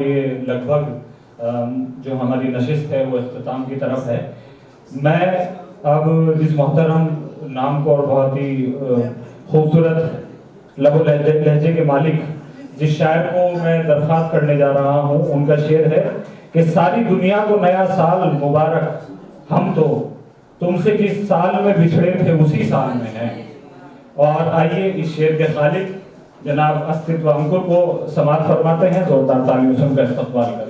ये लगभग जो हमारी नशिस्त है वो इख्तिताम की तरफ है। मैं अब इस मोहतरम नाम को और बहुत ही खूबसूरत लबो लहजे के मालिक जिस शायर को मैं दरख्वास्त करने जा रहा हूँ, उनका शेर है कि सारी दुनिया को नया साल मुबारक, हम तो तुमसे जिस साल में बिछड़े थे उसी साल में हैं। और आइए इस शेर के खालिक जनाब अस्तित्व अंकुर को समाअत फरमाते हैं। जोरदार तालियों से उनका इस्तकबाल करें।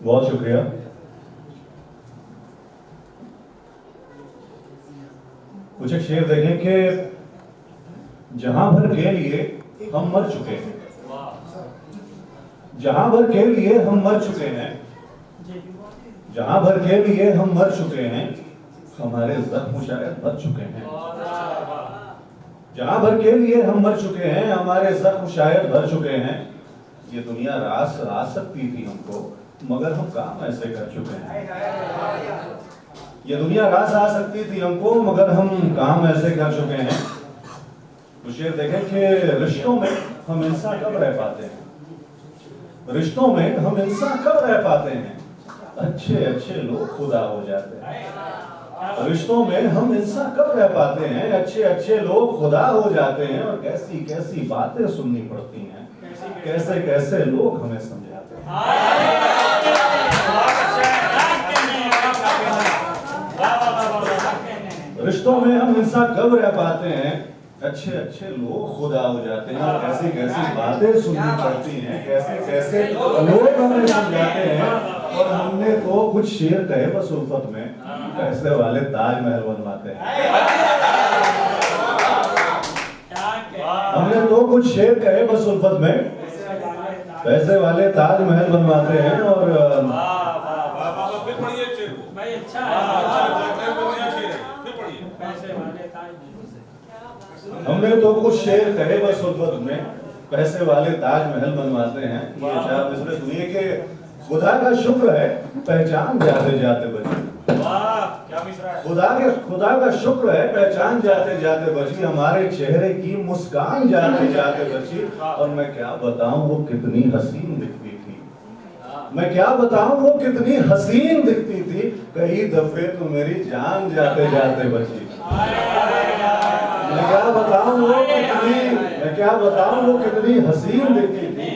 बहुत शुक्रिया। कुछ एक शेर देखें कि जहां भर के लिए हम मर चुके हैं, जहां भर के लिए हम मर चुके हैं, जहां भर के लिए हम मर चुके हैं, हमारे जख्म शायद भर चुके हैं। जहां भर के लिए हम मर चुके हैं, हमारे जख्म शायद भर चुके हैं। ये दुनिया रास आ सकती थी हमको, मगर हम काम ऐसे कर चुके हैं। ये दुनिया रास आ सकती थी हमको, मगर हम काम ऐसे कर चुके हैं। तो शेर देखें कि रिश्तों में हम इंसान कब रह पाते हैं, रिश्तों में हम इंसान कब रह पाते हैं, अच्छे अच्छे लोग खुदा हो जाते हैं। रिश्तों में हम इंसान कब रह पाते हैं, अच्छे अच्छे लोग खुदा हो जाते हैं। और कैसी कैसी बातें सुननी पड़ती हैं, कैसे कैसे लोग हमें समझाते हैं। रिश्तों में हम इंसान कब रह पाते हैं, अच्छे अच्छे लोग खुदा हो जाते हैं। और कैसी कैसी बातें सुननी पड़ती हैं, कैसे कैसे लोग हमें समझाते हैं। और हमने तो कुछ शेर कहे बस उल्फत में, पैसे वाले ताजमहल बनवाते हैं। हमने तो कुछ शेर कहे बस उल्फत में, पैसे वाले ताजमहल बनवाते हैं। और हमने तो कुछ शेर कहे बस उल्फत में, पैसे वाले ताजमहल बनवाते हैं। ये चार मिसरे सुनिए कि खुदा का शुक्र है पहचान जाते जाते बची। खुदा का शुक्र है पहचान जाते जाते बची, हमारे चेहरे की मुस्कान जाते जाते बची। और मैं क्या बताऊं वो कितनी हसीन दिखती थी, मैं क्या बताऊं वो कितनी हसीन दिखती थी। कई दफे तो मेरी जान जाते जाते बची। मैं क्या बताऊं वो कितनी हसीन दिखती थी।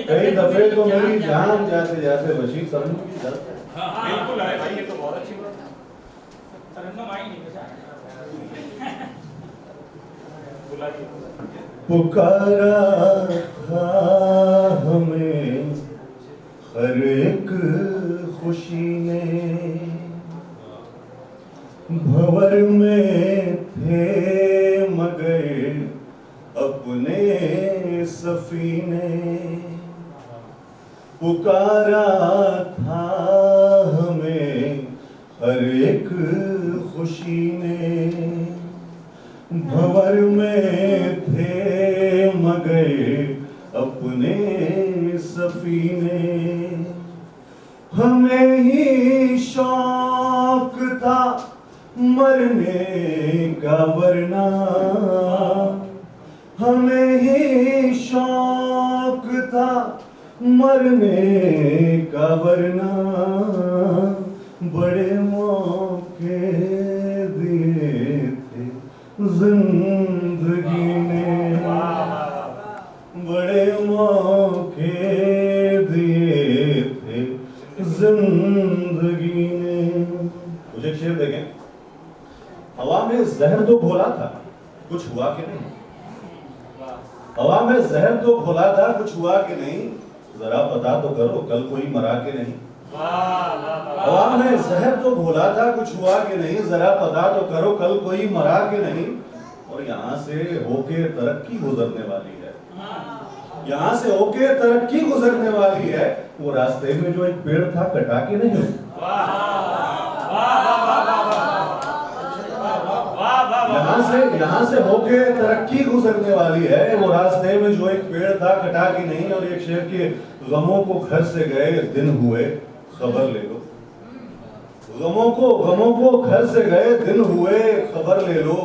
कई दफे तो मेरी जान जाते जाते बची। तरन्नुम की जरूरत है। बिल्कुल है भाई, ये तो बहुत अच्छी बात है। तरन्नुम आई नहीं पुकारा था हमें हर एक खुशी ने, भंवर में थे मगर अपने सफीने। पुकारा था हमें हर एक खुशी ने, भंवर में थे मगर अपने सफीने। हमें ही शौक था मरने का, वरना हमें ही शौक था मरने का, वरना बड़े मौके दिए थे जिंदगी ने, बड़े मौके दिए थे जिंदगी ने। मुझे शेर देखें, हवा में जहर तो घोला था, कुछ हुआ कि नहीं। हवा में जहर तो घोला था, कुछ हुआ कि नहीं। जरा पता तो करो कल कोई मरा के नहीं। हवा में जहर तो घोला था, कुछ हुआ कि नहीं। जरा पता तो करो कल कोई मरा के नहीं। और यहाँ से होके तरक्की गुजरने वाली है, यहाँ से होके तरक्की गुजरने वाली है। वो रास्ते में जो एक पेड़ था कटा के नहीं। यहाँ से होके तरक्की गुजरने वाली है। वो रास्ते में जो एक पेड़ था कटा के नहीं। और एक शेर के गमों को घर से गए दिन हुए, खबर ले लो, गमों को घर से गए दिन हुए खबर ले लो,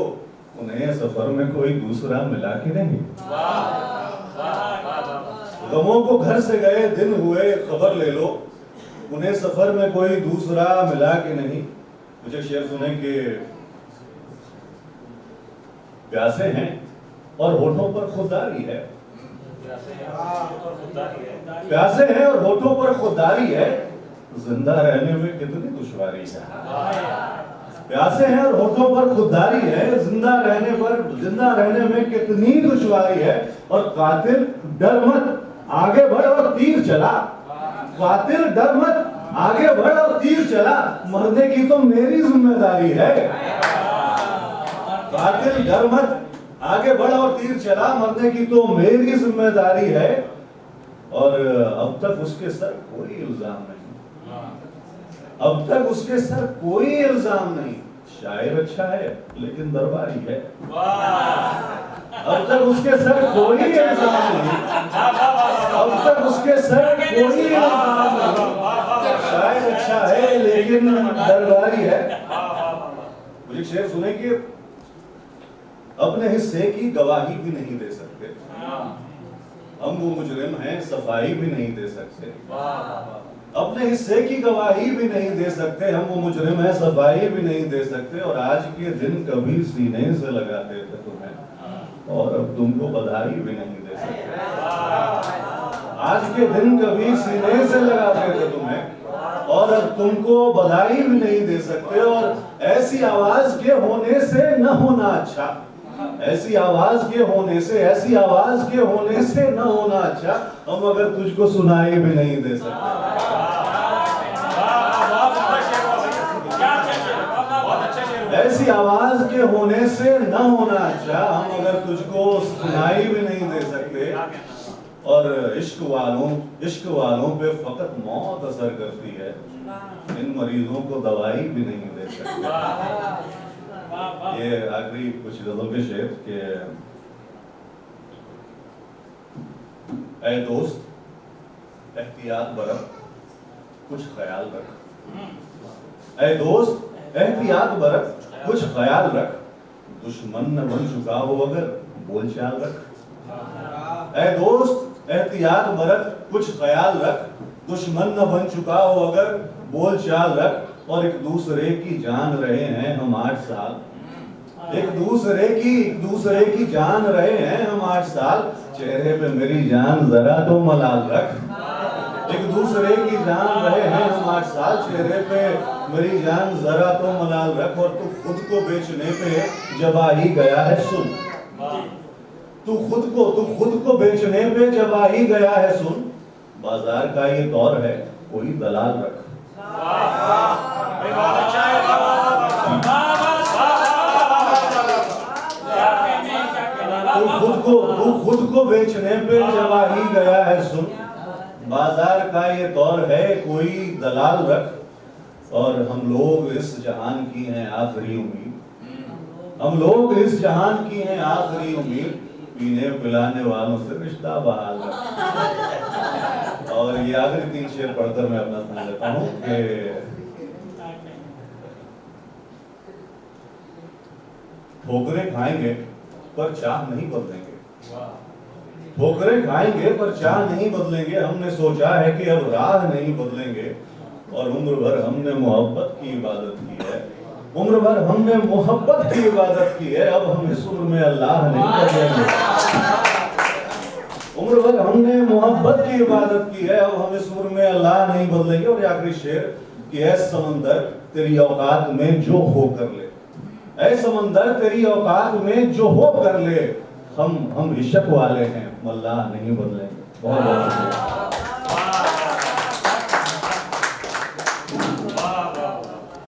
उन्हें सफर में कोई दूसरा मिला कि नहीं। गमों को घर से गए दिन हुए खबर ले लो, उन्हें सफर में कोई दूसरा मिला कि नहीं। मुझे शेर सुने कि प्यासे हैं और होठों पर खुददारी है, प्यासे हैं और होठों पर खुददारी है, जिंदा रहने में कितनी दुश्वारी है। प्यासे हैं और होठों पर खुददारी है, जिंदा रहने में कितनी दुश्वारी है। और कातिल डर मत आगे बढ़ और तीर चला, कातिल डर मत आगे बढ़ और तीर चला, मरने की तो मेरी जिम्मेदारी है। कातिल डर मत आगे बढ़ और तीर चला, मरने की तो मेरी जिम्मेदारी है। और अब तक उसके सर कोई इल्जाम नहीं, अब तक उसके सर कोई इल्जाम नहीं। शायर अच्छा है लेकिन दरबारी है, अब तक उसके सर कोई इल्जाम नहीं, अब तक उसके सर कोई इल्जाम नहीं। शायर अच्छा है लेकिन दरबारी है। मुझे शेर सुने कि अपने हिस्से की गवाही भी नहीं दे सकते, हम वो मुजरिम हैं सफाई भी नहीं दे सकते। अपने हिस्से की गवाही भी नहीं दे सकते, हम वो मुजरिम हैं सफाई भी नहीं दे सकते। और आज के दिन कभी सीने से लगाते थे तुम्हें, और अब तुमको बधाई भी नहीं दे सकते। आज के दिन कभी सीने से लगाते थे तुम्हें, और अब तुमको बधाई भी नहीं दे सकते। और ऐसी आवाज के होने से न होना अच्छा, ऐसी आवाज के होने से, ऐसी आवाज के होने से न होना अच्छा, हम अगर तुझको सुनाई भी नहीं दे सकते। ऐसी आवाज के होने से न होना अच्छा, हम अगर तुझको सुनाई भी नहीं दे सकते। और इश्क वालों पे फकत मौत असर करती है, इन मरीजों को दवाई भी नहीं दे सकते। ये आखिरी कुछ गजल के शेर के ऐ दोस्त एहतियात बरत कुछ ख्याल रख, ऐ दोस्त एहतियात बरत कुछ ख्याल रख, दुश्मन न बन चुका हो अगर बोलचाल रख। ऐ दोस्त एहतियात बरत कुछ ख्याल रख, दुश्मन न बन चुका हो अगर बोलचाल रख। और एक दूसरे की जान रहे हैं हम 8 साल, एक दूसरे की जान रहे हैं हम 8 साल, चेहरे पे मेरी जान जरा तो मलाल रख। एक दूसरे की जान रहे हैं हम 8 साल, चेहरे पे मेरी जान जरा तो मलाल रख। और तू खुद को बेचने पे जब आ ही गया है सुन, तू खुद को बेचने पे जब आ ही गया है सुन, बाजार का ये दौर है कोई दलाल रख। तू खुद को बेचने पे जब आ ही गया है सुन, बाजार का ये दौर है कोई दलाल रख। और हम लोग इस जहान की हैं आखिरी उम्मीद, हम लोग इस जहान की हैं आखिरी उम्मीद, पीने पिलाने वालों से रिश्ता बहाल रख। और ये आखिरी 3 शेर पढ़कर मैं अपना सुना लेता हूँ कि ठोकरें खाएंगे पर चाह नहीं बदलेंगे, ठोकरें खाएंगे पर चाह नहीं बदलेंगे। हमने सोचा है कि अब राह नहीं बदलेंगे, और उम्र भर हमने मोहब्बत की इबादत की है, उम्र भर हमने मोहब्बत की इबादत की है, अब हम इस उम्र में अल्लाह नहीं बदलेंगे। उम्र भर हमने मोहब्बत की इबादत की है, अब हम इस उम्र में अल्लाह नहीं बदलेंगे। और आखिरी शेर कि ऐ समंदर तेरी औकात में जो हो कर ले, ऐ समंदर तेरी औकात में जो हो कर ले, हम इश्क वाले हैं मल्लाह नहीं बदलेंगे। बहुत बहुत शुक्रिया।